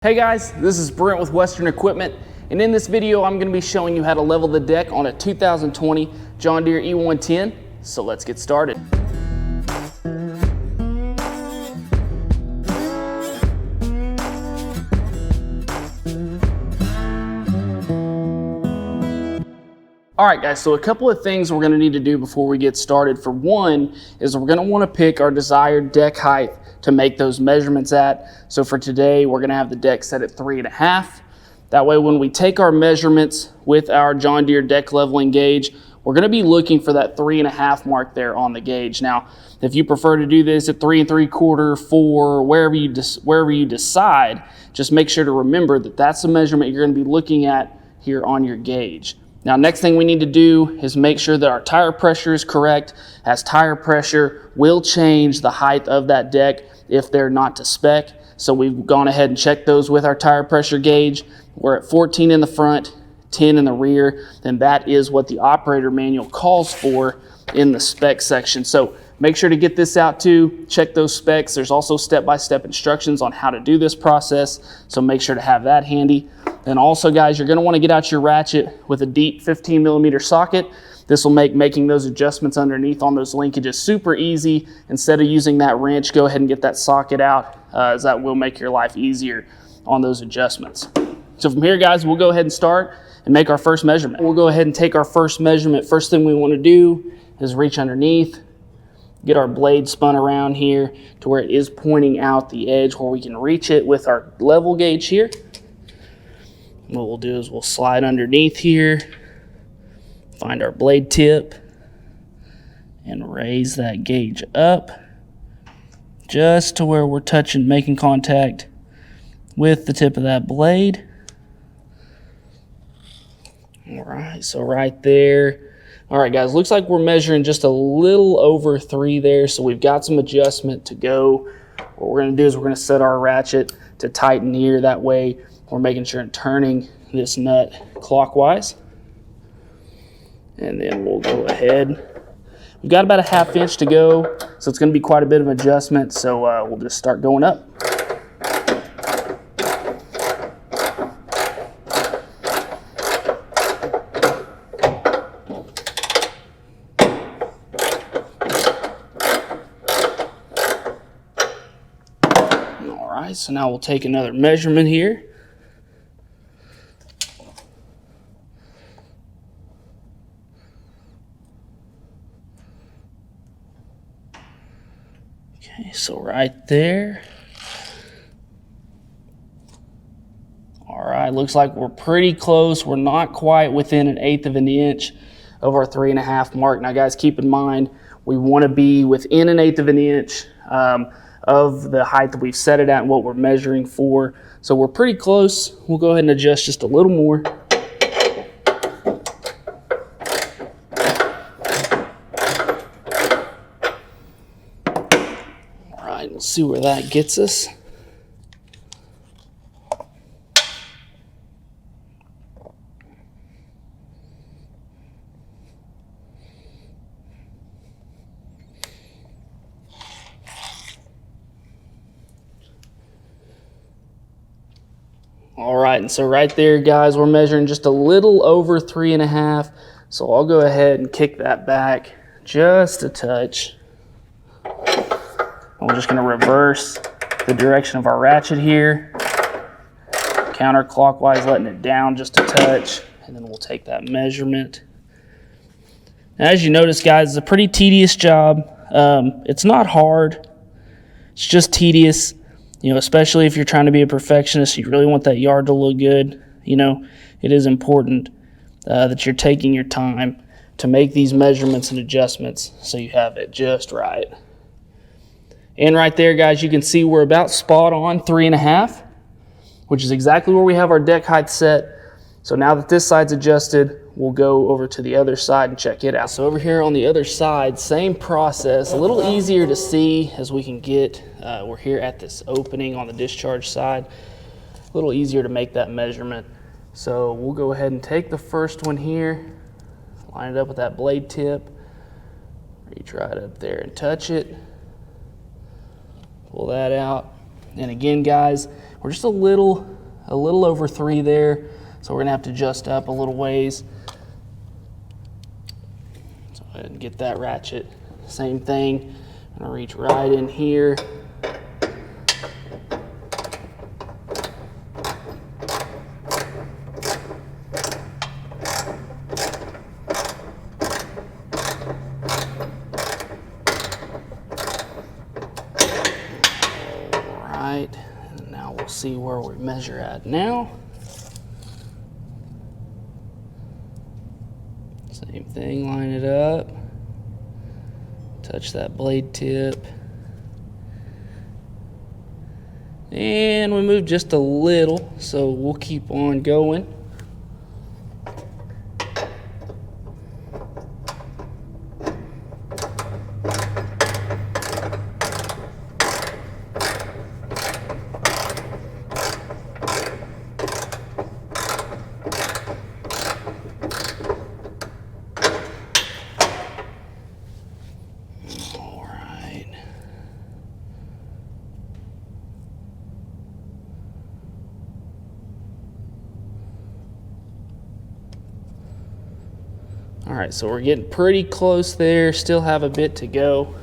Hey guys, this is Brent with Western Equipment, and in this video I'm going to be showing you how to level the deck on a 2020 John Deere E110, so let's get started. Alright guys, so a couple of things we're going to need to do before we get started. For one is we're going to want to pick our desired deck height to make those measurements at. So for today we're going to have the deck set at 3.5. That way when we take our measurements with our John Deere deck leveling gauge, we're going to be looking for that 3.5 mark there on the gauge. Now if you prefer to do this at 3 3/4, 4, wherever you decide, just make sure to remember that that's the measurement you're going to be looking at here on your gauge. Now, next thing we need to do is make sure that our tire pressure is correct, as tire pressure will change the height of that deck if they're not to spec. So we've gone ahead and checked those with our tire pressure gauge. We're at 14 in the front, 10 in the rear, and that is what the operator manual calls for in the spec section. So make sure to get this out too, check those specs. There's also step-by-step instructions on how to do this process, so make sure to have that handy. And also guys, you're gonna wanna get out your ratchet with a deep 15mm socket. This will make making those adjustments underneath on those linkages super easy. Instead of using that wrench, go ahead and get that socket out, as that will make your life easier on those adjustments. So from here guys, we'll go ahead and start and make our first measurement. We'll go ahead and take our first measurement. First thing we wanna do is reach underneath, get our blade spun around here to where it is pointing out the edge where we can reach it with our level gauge here. What we'll do is we'll slide underneath here, find our blade tip, and raise that gauge up just to where we're touching, making contact with the tip of that blade. All right, so right there. All right, guys, looks like we're measuring just a little over 3 there, so we've got some adjustment to go. What we're gonna do is we're gonna set our ratchet to tighten here. That way we're making sure and turning this nut clockwise. And then we'll go ahead. We've got about a 1/2 inch to go, so it's gonna be quite a bit of adjustment, so we'll just start going up. So now we'll take another measurement here. Okay, so right there. All right, looks like we're pretty close. We're not quite within 1/8 of an inch of our 3.5 mark. Now guys, keep in mind, we want to be within 1/8 of an inch of the height that we've set it at and what we're measuring for. So we're pretty close. We'll go ahead and adjust just a little more. All right, let's see where that gets us. All right, and so right there, guys, we're measuring just a little over 3.5. So I'll go ahead and kick that back just a touch. And we're just gonna reverse the direction of our ratchet here, counterclockwise, letting it down just a touch, and then we'll take that measurement. Now, as you notice, guys, it's a pretty tedious job. It's not hard, it's just tedious. You know, especially if you're trying to be a perfectionist, you really want that yard to look good. You know, it is important that you're taking your time to make these measurements and adjustments so you have it just right. And right there, guys, you can see we're about spot on 3.5, which is exactly where we have our deck height set. So now that this side's adjusted, we'll go over to the other side and check it out. So over here on the other side, same process, a little easier to see as we can get, we're here at this opening on the discharge side, a little easier to make that measurement. So we'll go ahead and take the first one here, line it up with that blade tip, reach right up there and touch it, pull that out. And again, guys, We're just a little over 3 there, so we're gonna have to adjust up a little ways. So go ahead and get that ratchet. Same thing, I'm gonna reach right in here. And now we'll see where we measure at now. Same thing, line it up, touch that blade tip, and we move just a little, so we'll keep on going. All right, so we're getting pretty close there, still have a bit to go.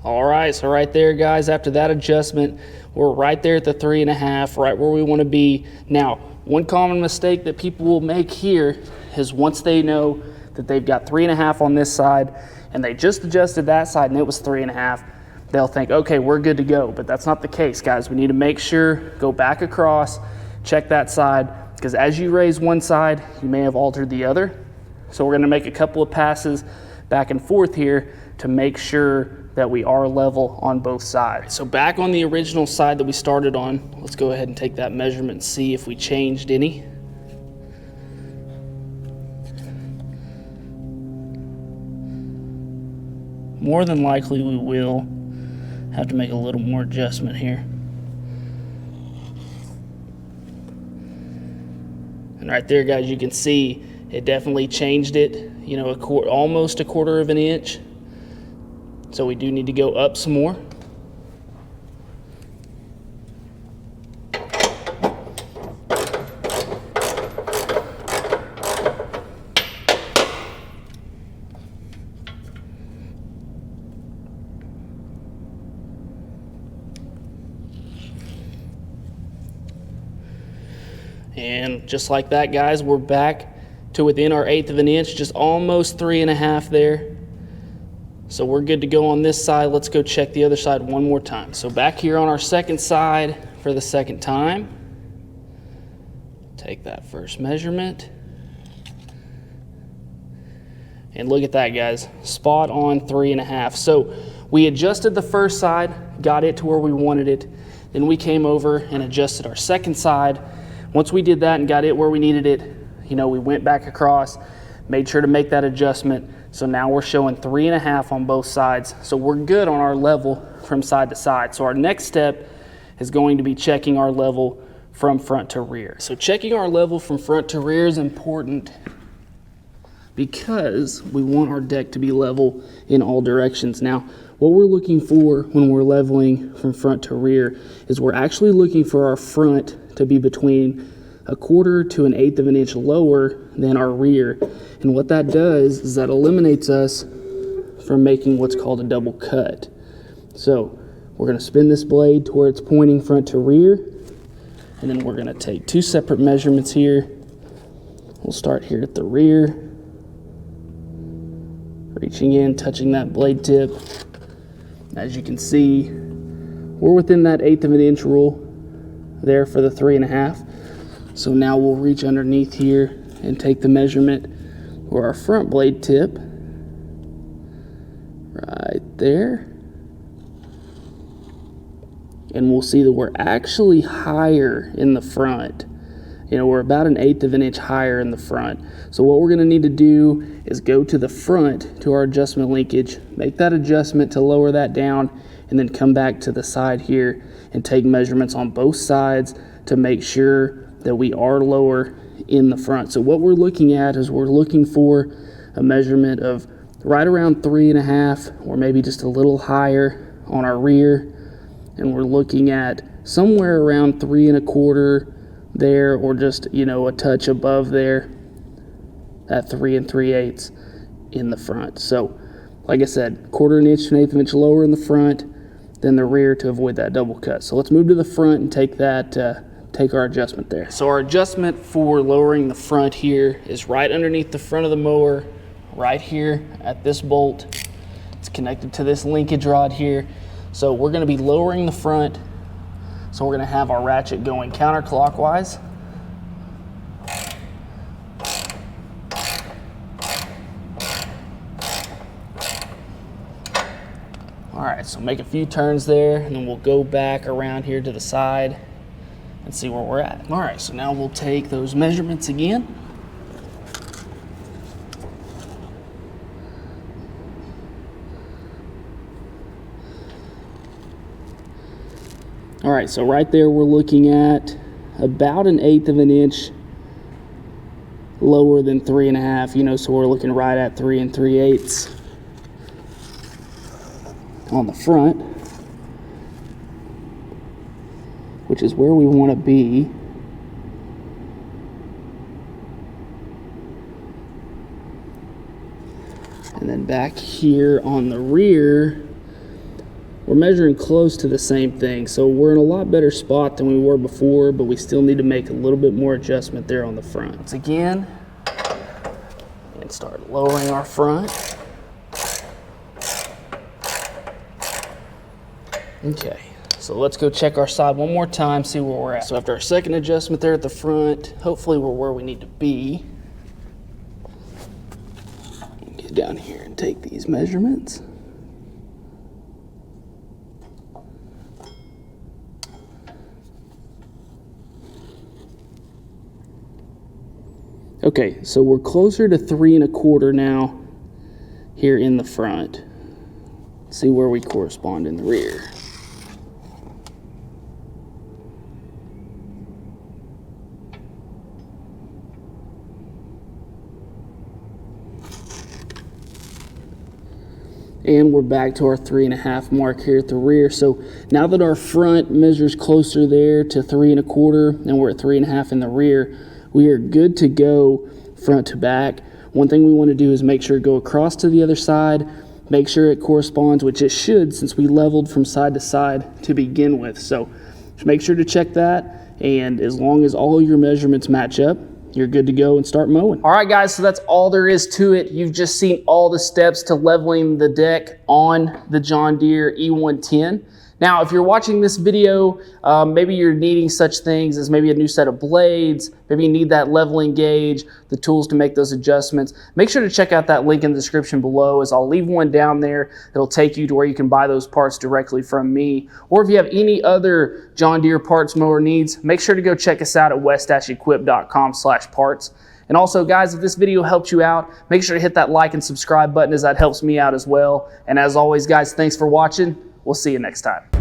All right, so right there, guys, after that adjustment, we're right there at the 3.5, right where we want to be. Now, one common mistake that people will make here is once they know that they've got 3.5 on this side and they just adjusted that side and it was 3.5, they'll think, okay, we're good to go. But that's not the case, guys. We need to make sure, go back across, check that side, because as you raise one side, you may have altered the other. So we're going to make a couple of passes back and forth here to make sure that we are level on both sides. So back on the original side that we started on, let's go ahead and take that measurement and see if we changed any. More than likely we will have to make a little more adjustment here. And right there, guys, you can see it definitely changed it, you know, almost a 1/4 of an inch. So we do need to go up some more. And just like that, guys, we're back to within our 1/8 of an inch, just almost 3.5 there. So we're good to go on this side. Let's go check the other side one more time. So back here on our second side for the second time, take that first measurement. And look at that, guys, spot on 3.5. So we adjusted the first side, got it to where we wanted it. Then we came over and adjusted our second side. Once we did that and got it where we needed it, you know, we went back across, made sure to make that adjustment. So now we're showing 3.5 on both sides. So we're good on our level from side to side. So our next step is going to be checking our level from front to rear. So checking our level from front to rear is important because we want our deck to be level in all directions. Now, what we're looking for when we're leveling from front to rear is we're actually looking for our front to be between 1/4 to 1/8 of an inch lower than our rear. And what that does is that eliminates us from making what's called a double cut. So we're going to spin this blade to where it's pointing front to rear, and then we're going to take 2 separate measurements here. We'll start here at the rear, reaching in, touching that blade tip. As you can see, we're within that 1/8 of an inch rule there for the 3.5. So now we'll reach underneath here and take the measurement for our front blade tip right there. And we'll see that we're actually higher in the front You know, we're about 1/8 of an inch higher in the front. So what we're gonna need to do is go to the front to our adjustment linkage, make that adjustment to lower that down, and then come back to the side here and take measurements on both sides to make sure that we are lower in the front. So what we're looking at is we're looking for a measurement of right around 3.5 or maybe just a little higher on our rear. And we're looking at somewhere around 3.25 there, or just, you know, a touch above there at 3 3/8 in the front. So like I said, 1/4 inch to 1/8 of an inch lower in the front than the rear to avoid that double cut. So let's move to the front and take that take our adjustment there. So our adjustment for lowering the front here is right underneath the front of the mower, right here at this bolt. It's connected to this linkage rod here. So we're gonna be lowering the front. So we're gonna have our ratchet going counterclockwise. All right, so make a few turns there, and then we'll go back around here to the side and see where we're at. All right, so now we'll take those measurements again. All right, so right there we're looking at about 1/8 of an inch lower than 3.5, you know, so we're looking right at 3 3/8 on the front, which is where we want to be. And then back here on the rear, we're measuring close to the same thing. So we're in a lot better spot than we were before, but we still need to make a little bit more adjustment there on the front. Once again, and start lowering our front. Okay, so let's go check our side one more time, see where we're at. So after our second adjustment there at the front, hopefully we're where we need to be. Get down here and take these measurements. Okay, so we're closer to 3.25 now here in the front. Let's see where we correspond in the rear. And we're back to our 3.5 mark here at the rear. So now that our front measures closer there to 3.25 and we're at 3.5 in the rear, we are good to go front to back. One thing we want to do is make sure to go across to the other side, make sure it corresponds, which it should since we leveled from side to side to begin with. So just make sure to check that, and as long as all your measurements match up, you're good to go and start mowing. All right, guys, so that's all there is to it. You've just seen all the steps to leveling the deck on the John Deere E110. Now, if you're watching this video, maybe you're needing such things as maybe a new set of blades, maybe you need that leveling gauge, the tools to make those adjustments. Make sure to check out that link in the description below, as I'll leave one down there that'll take you to where you can buy those parts directly from me. Or if you have any other John Deere parts mower needs, make sure to go check us out at west-equip.com/parts. And also, guys, if this video helped you out, make sure to hit that like and subscribe button, as that helps me out as well. And as always, guys, thanks for watching. We'll see you next time.